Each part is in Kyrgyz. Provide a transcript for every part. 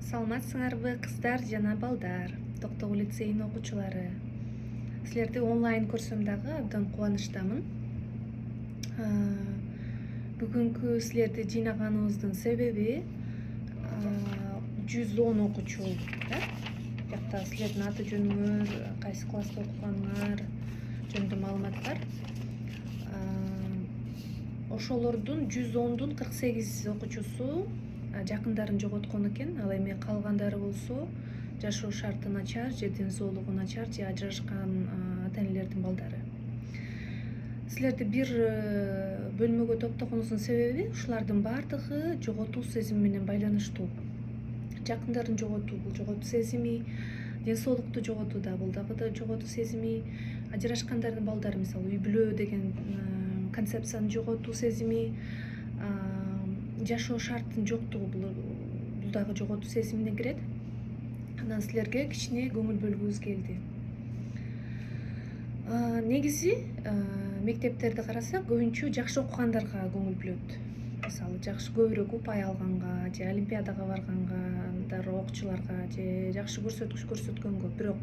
Саламатсыңарбы кыздар жана балдар, Токтогул лицейинин окуучулары. Силерди онлайн көрсөм дагы абдан кубанычтамын. Бүгүнкү силерди жыйнаганыбыздын себеби 110 окуучу жакта силердин аты жөнүңөр, кайсы класста окуганыңар жөнүндө маалымат бар. Ошолордун 110дун 48 окуучусу жакындарын жоготкон экен. Ал эми калгандары болсо жашоо шарты начар, же ден соолугу начар, же ажырашкан ата энелердин балдары. Силерди бир бөлмөгө топтогонубуздун себеби ушулардын баардыгы жоготуу сезими менен байланыштуу. Жакындарын жоготуу бул жоготуу сезими, ден соолукту жоготуу да бул дагы да жоготуу сезими, ажырашкандардын балдары мисалы үй бүлө деген концепцияны жоготуу сезими, жашоо шарттын жоктугу бул дагы жоготуу сезимине кирет. Анан силерге кичине көңүл бөлгүбүз келди. Негизи мектептерди карасак көбүнчө жакшы окугандарга көңүл бөлөт. Мисалы жакшы көбүрөөк упай алганга же олимпиадага барганга окуучуларга же жакшы көрсөткүч көрсөткөнгө. Бирок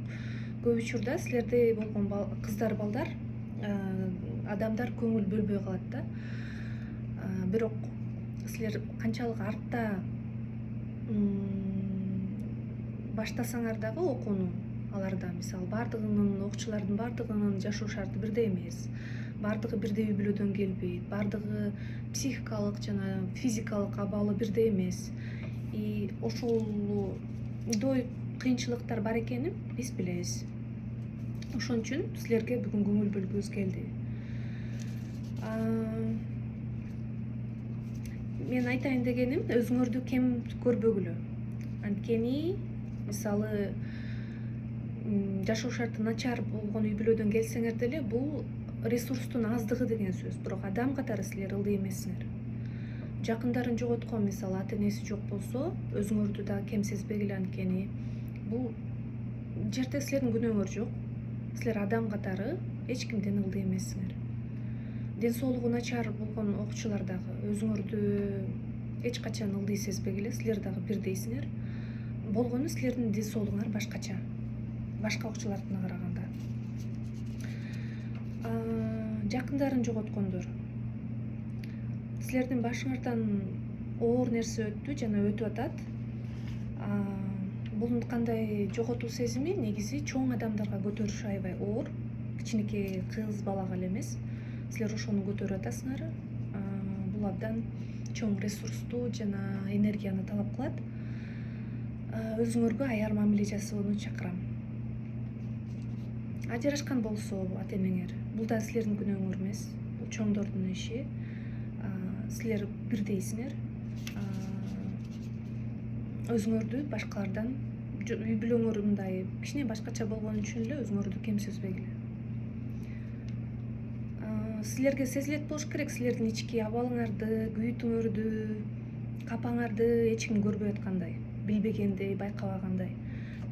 көп учурда силердей болгон кыздар балдар адамдар көңүл бөлбөй калат да. Бирок силер канчалык артта баштасаңар дагы окууну, аларда мисалы окуучулардын баардыгынын жашоо шарты бирдей эмес, баардыгы бирдей үй бүлөдөн келбейт, баардыгы психикалык жана физикалык абалы бирдей эмес. И ошолдой кыйынчылыктар бар экенин биз билебиз. Ошон үчүн силерге бүгүн көңүл бөлгүбүз келди. Мен айтайын дегеним, өзүңөрдү кем көрбөгүлө. Анткени мисалы жашоо шарты начар болгон үй бүлөдөн келсеңер деле бул ресурстун аздыгы деген сөз. Бирок адам катары силер ылдый эмессиңер. Жакындарын жоготкон мисалы ата энеси жок болсо, өзүңөрдү да кем сезбегиле, анткени бул жерде силердин күнөөңөр жок. Силер адам катары эч кимден ылдый эмессиңер. Ден соолугу начар болгон окуучулар дагы өзүңөрдү эч качан ылдый сезбегиле, силер дагы бирдейсиңер. Болгону силердин ден соолугуңар башкача, башка окуучулардыкына караганда. Жакындарын жоготкондор, силердин башыңардан оор нерсе өттү жана өтүп атат. Бул кандай жоготуу сезими? Негизи чоң адамдарга көтөрүшү аябай оор, кичинекей кыз балага эле эмес. Силер ошону көтөрүп атасыңар. Бул абдан чоң ресурсту жана энергияны талап кылат. Өзүңөргө аяр мамиле жасоону чакырам. Ажырашкан болсо ата энеңер, бул да силердин күнөөңөр эмес, бул чоңдордун иши. Силер бирдейсиңер. Өзүңөрдү башкалардан, үй бүлөңөр мындай кичине башкача болгон үчүн эле өзүңөрдү кем сезбегиле. Силерге сезилет болуш керек, силердин ички абалыңарды, күйүтүңөрдү, капаңарды эч ким көрбөй аткандай, билбегендей, байкабагандай.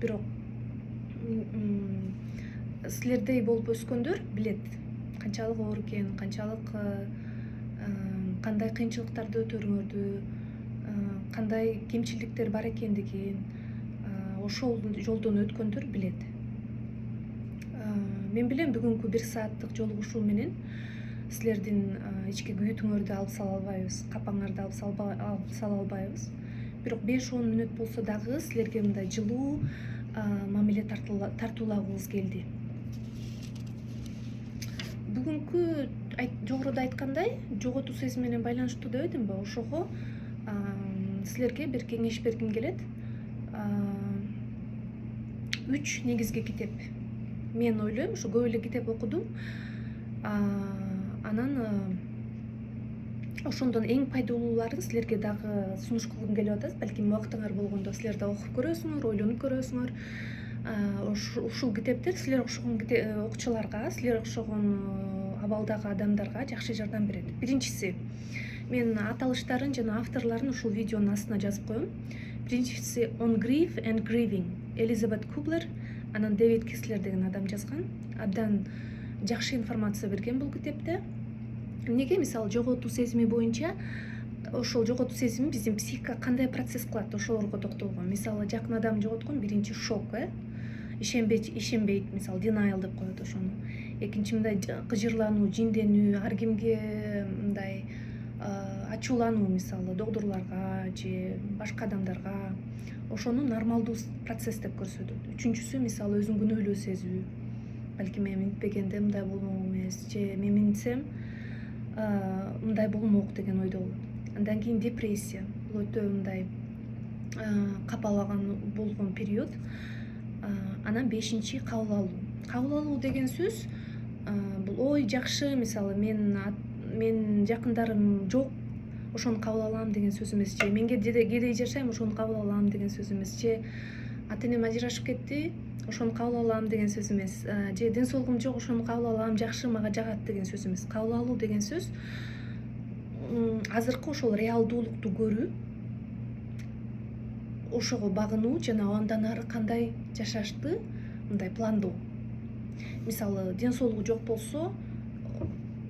Бирок силердей болуп өскөндөр билет канчалык оор экен, канчалык кандай кыйынчылыктарды өтөрүңөрдү, кандай кемчиликтер бар экендигин ошол жолдон өткөндөр билет. Мен билем бүгүнкү 1 сааттык жолугушуу менен силердин ички күйүтүңөрдү алып сала албайбыз, капаңарды алып сала албайбыз. Бирок 5-10 мүнөт болсо дагы силерге мындай жылуу мамиле тартуулагыбыз келди. Бүгүнкү жогоруда айткандай жоготуу сезими менен байланыштуу дебедимби? Ошого силерге бир кеңеш бергим келет. 3 негизги китеп. Мен ойлойм, ушу көп эле китеп окудум. Анан ошондон эң пайдалууларын силерге дагы сунуш кылгым келип атат. Балким убактыңар болгондо силер да окуп көрөсүңөр, ойлонуп көрөсүңөр. Ушул китептер силер окшогон окуучуларга, силер окшогон абалдагы адамдарга жакшы жардам берет. Биринчиси, мен аталыштарын жана авторлорун ушул видеонун астына жазып коем. Биринчиси On Grief and Grieving, Элизабет Кублер, анан Дэвид Кислер деген адам жазган. Абдан жакшы информация берген бул китепте. Эмнеге? Мисалы жоготуу сезими боюнча ошол жоготуу сезими биздин психикага кандай процесс кылат, ошолорго токтолгон. Мисалы жакын адам жоготкон, биринчи шок, ишенбейт, мисалы denial деп коет ошону. Экинчи мындай кыжырлануу, жинденүү, ар кимге мындай ачуулануу, мисалы докторлорго же башка адамдарга, ошону нормалдуу процесс деп көрсөтөт. Үчүнчүсү мисалы өзүн күнөөлүү сезүү, балким мен минтпегенде мындай болмок эмес, же мен минтсем мындай болмок деген ойдо болот. Андан кийин депрессия, бул өтө мындай капалаган болгон период. Анан бешинчи кабыл алуу. Кабыл алуу деген сөз бул ой жакшы, мисалы мен жакындарым жок, ошону кабыл алам деген сөз эмес, же мен кедей жашайм, ошону кабыл алам деген сөз эмес, же ата энем ажырашып кетти, ошону кабыл алам деген сөз эмес, же ден соолугум жок, ошону кабыл алам, жакшы, мага жагат деген сөз эмес. Кабыл алуу деген сөз азыркы ошол реалдуулукту көрүү, ошого багынуу жана андан ары кандай жашашты мындай пландоо. Мисалы ден соолугу жок болсо,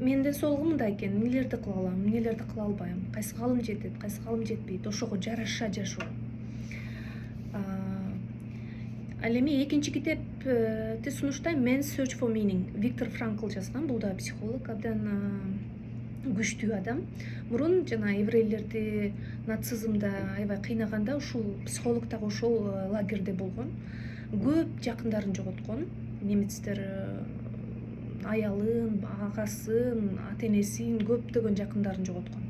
менин ден соолугум мындай экен, эмнелерди кыла алам, эмнелерди кыла албайм, кайсы калым жетет, кайсы калым жетпейт, ошого жараша жашоо. Ал эми экинчи китепти сунуштайм, Man's Search for Meaning. Виктор Франкл жазган, бул да психолог, абдан күчтүү адам. Мурун жана еврейлерди нацизмда аябай кыйнаганда ушул психолог дагы ошол лагерде болгон. Көп жакындарын жоготкон. Немецтер аялын, агасын, ата энесин, көптөгөн жакындарын жоготкон.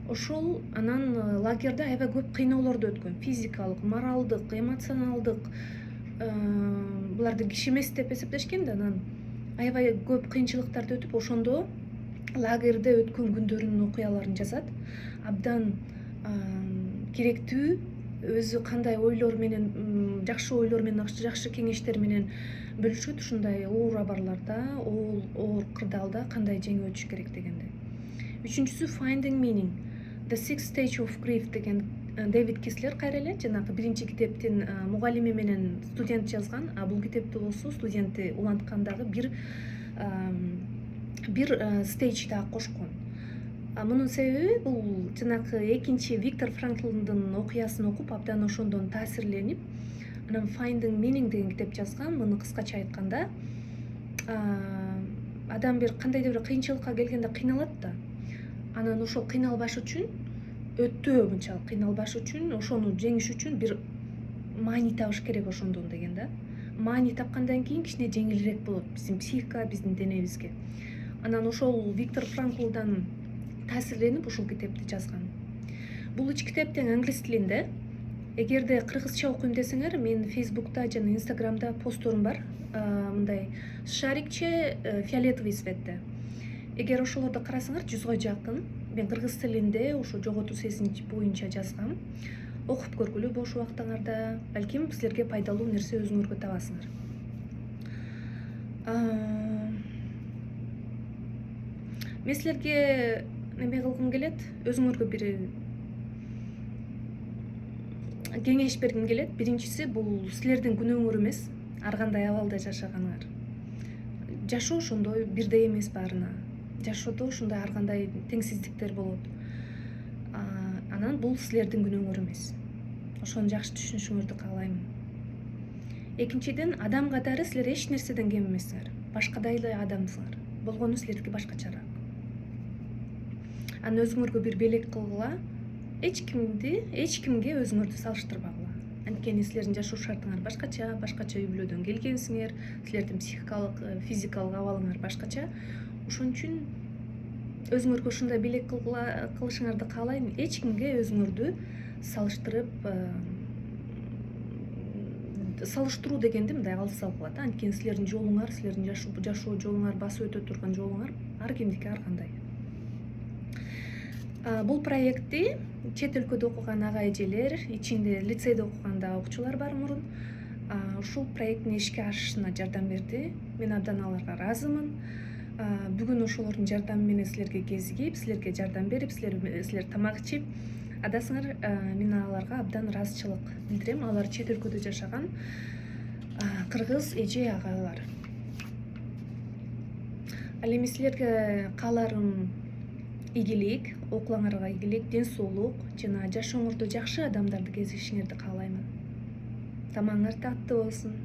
Ошол анан лагерде аябай көп кыйноолорду өткөн. Физикалык, моралдык, эмоционалдык, буларды киши эмес деп эсептешкен да, анан аябай көп кыйынчылыктарды өтүп, ошондо лагерде өткөн күндөрүнүн окуяларын жазат. Абдан керектүү, өзү кандай ойлор менен, жакшы ойлор менен, жакшы кеңештер менен бөлүшөт ушундай оор абарларда, оор кырдаалда кандай жеңип өтүш керек дегенде. Үчүнчүсү Finding Meaning, The Sixth Stage of Grief деген Дэвид Кислер кайра эле жанагы биринчи китептин мугалими менен студент жазган, а бул китепти болсо студенти уланткандагы бир стейдж дагы кошкон. Мунун себеби бул жанагы экинчи Виктор Франклдын окуясын окуп абдан ошондон таасирленип, анан Finding Meaning деген китеп жазган. Муну кыскача айтканда, адам бир кандайдыр бир кыйынчылыкка келгенде кыйналат да, анан ошол кыйналбаш үчүн, өтө мынчалык кыйналбаш үчүн, ошону жеңиш үчүн бир маани табыш керек ошондон деген да. Маани тапкандан кийин кичине жеңилирээк болот биздин психика, биздин денебизге. Анан ошол Виктор Франклдан таасирленип ушул китепти жазган. Бул үч китеп тең англис тилинде. Эгерде кыргызча окуйм десеңер, мен Фейсбукта жана Инстаграмда постторум бар, мындай шарикче фиолетовый цветте. Эгер ошолорду карасаңар, 100га жакын мен кыргыз тилинде ошо жоготуу сезим боюнча жазгам. Окуп көргүлө бош убактыңарда, балким силерге пайдалуу нерсе өзүңөргө табасыңар. Мен силерге неме кылгым келет, өзүңөргө бир кеңеш бергим келет. Биринчиси, бул силердин күнөөңөр эмес, ар кандай абалда жашаганыңар. Жашоо ошондой бирдей эмес баарына. Жашоодо ушундай ар кандай теңсиздиктер болот. Анан бул силердин күнөөңөр эмес. Ошону жакшы түшүнүшүңөрдү каалайм. Экинчиден, адам катары силер эч нерседен кем эмессиңер. Башкадай эле адамсыңар. Болгону силердики башкачараак. Анан өзүңөргө бир белек кылгыла, эч кимге өзүңөрдү салыштырбагыла. Анткени силердин жашоо шартыңар башкача үй бүлөдөн келгенсиңер, силердин психикалык, физикалык абалыңар башкача. Ошон үчүн өзүңөргө ушундай белек кылышыңарды каалайм. Эч кимге өзүңөрдү салыштыруу дегенди мындай алсак болот. Анткени силердин жолуңар, силердин жашоо жолуңар, басып өтө турган жолуңар ар кимдики ар кандай. Бул проектти чет өлкөдө окуган ага эжелер, ичинде лицейде окуган да окуучулар бар мурун. Ушул проекттин ишке ашышына жардам берди. Мен абдан аларга ыраазымын. Бүгүн ошолордун жардамы менен силерге кезигип, силерге жардам берип, силер тамак ичип адасыңар. Мен аларга абдан ыраазычылык билдирем. Алар чет өлкөдө жашаган кыргыз эже агалар. Ал эми силерге кааларым ийгилик, окулаңарга ийгилик, ден соолук жана жашооңордо жакшы адамдарды кезигишиңерди каалаймын. Тамагыңар таттуу болсун.